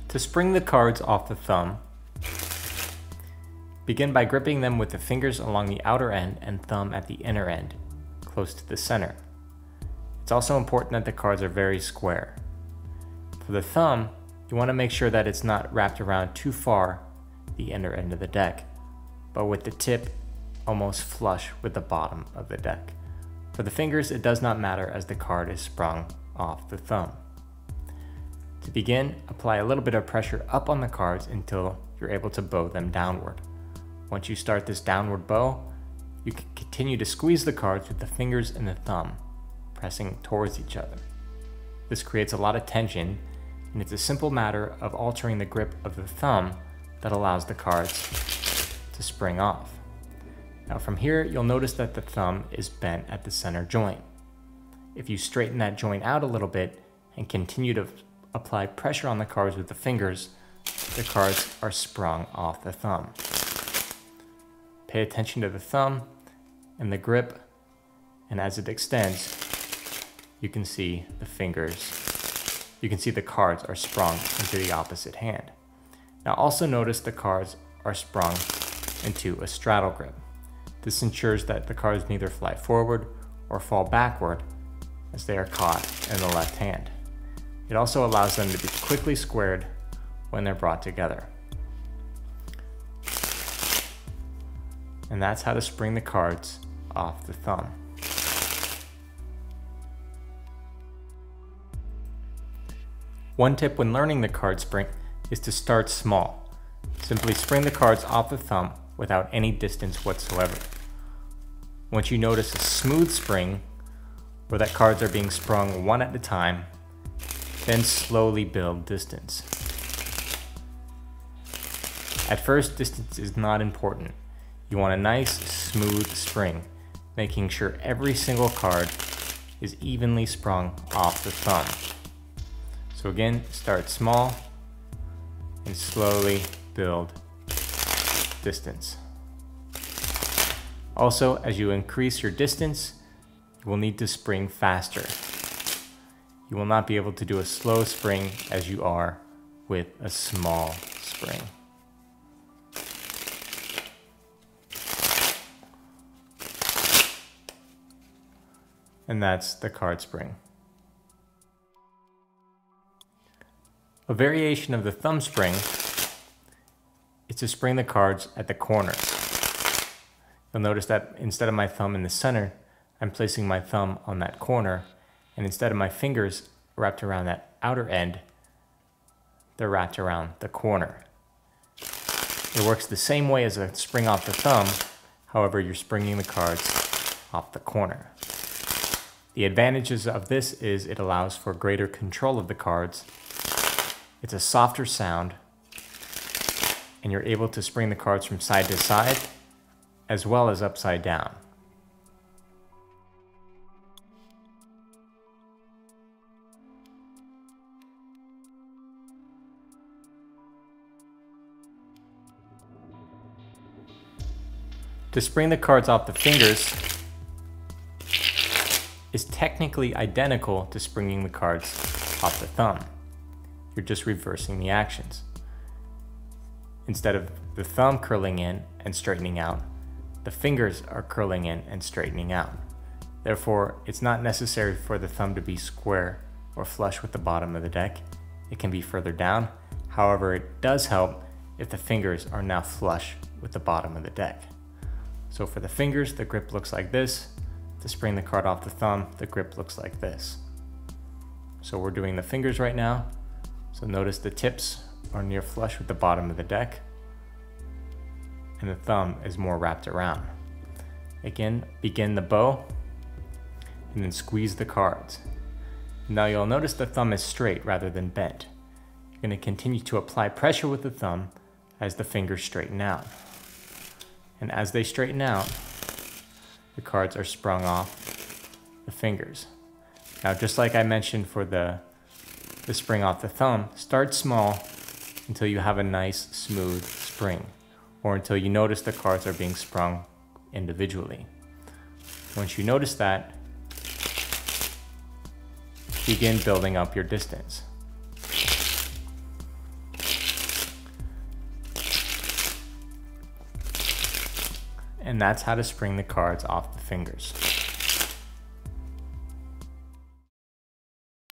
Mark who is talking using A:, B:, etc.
A: To spring the cards off the thumb, begin by gripping them with the fingers along the outer end and thumb at the inner end, close to the center. It's also important that the cards are very square. For the thumb, you want to make sure that it's not wrapped around too far the inner end of the deck, but with the tip almost flush with the bottom of the deck. For the fingers, it does not matter as the card is sprung off the thumb. To begin, apply a little bit of pressure up on the cards until you're able to bow them downward. Once you start this downward bow, you can continue to squeeze the cards with the fingers and the thumb, pressing towards each other. This creates a lot of tension, and it's a simple matter of altering the grip of the thumb that allows the cards to spring off. Now from here, you'll notice that the thumb is bent at the center joint. If you straighten that joint out a little bit and continue to apply pressure on the cards with the fingers, the cards are sprung off the thumb. Pay attention to the thumb and the grip, and as it extends, you can see the fingers, you can see the cards are sprung into the opposite hand. Now also notice the cards are sprung into a straddle grip. This ensures that the cards neither fly forward or fall backward as they are caught in the left hand. It also allows them to be quickly squared when they're brought together. And that's how to spring the cards off the thumb. One tip when learning the card spring is to start small. Simply spring the cards off the thumb without any distance whatsoever. Once you notice a smooth spring, where that cards are being sprung one at a time, then slowly build distance. At first, distance is not important. You want a nice, smooth spring, making sure every single card is evenly sprung off the thumb. So again, start small and slowly build distance. Also, as you increase your distance, you will need to spring faster. You will not be able to do a slow spring as you are with a small spring. And that's the card spring. A variation of the thumb spring is to spring the cards at the corners. You'll notice that instead of my thumb in the center, I'm placing my thumb on that corner, and instead of my fingers wrapped around that outer end, they're wrapped around the corner. It works the same way as a spring off the thumb, however you're springing the cards off the corner. The advantages of this is it allows for greater control of the cards. It's a softer sound, and you're able to spring the cards from side to side as well as upside down. To spring the cards off the fingers is technically identical to springing the cards off the thumb. You're just reversing the actions. Instead of the thumb curling in and straightening out, the fingers are curling in and straightening out. Therefore, it's not necessary for the thumb to be square or flush with the bottom of the deck. It can be further down. However, it does help if the fingers are now flush with the bottom of the deck. So for the fingers, the grip looks like this. To spring the card off the thumb, the grip looks like this. So we're doing the fingers right now. So notice the tips are near flush with the bottom of the deck, and the thumb is more wrapped around. Again, begin the bow, and then squeeze the cards. Now you'll notice the thumb is straight rather than bent. You're going to continue to apply pressure with the thumb as the fingers straighten out. And as they straighten out, the cards are sprung off the fingers. Now, just like I mentioned for the spring off the thumb, start small until you have a nice smooth spring, or until you notice the cards are being sprung individually. Once you notice that, begin building up your distance. and that's how to spring the cards off the fingers.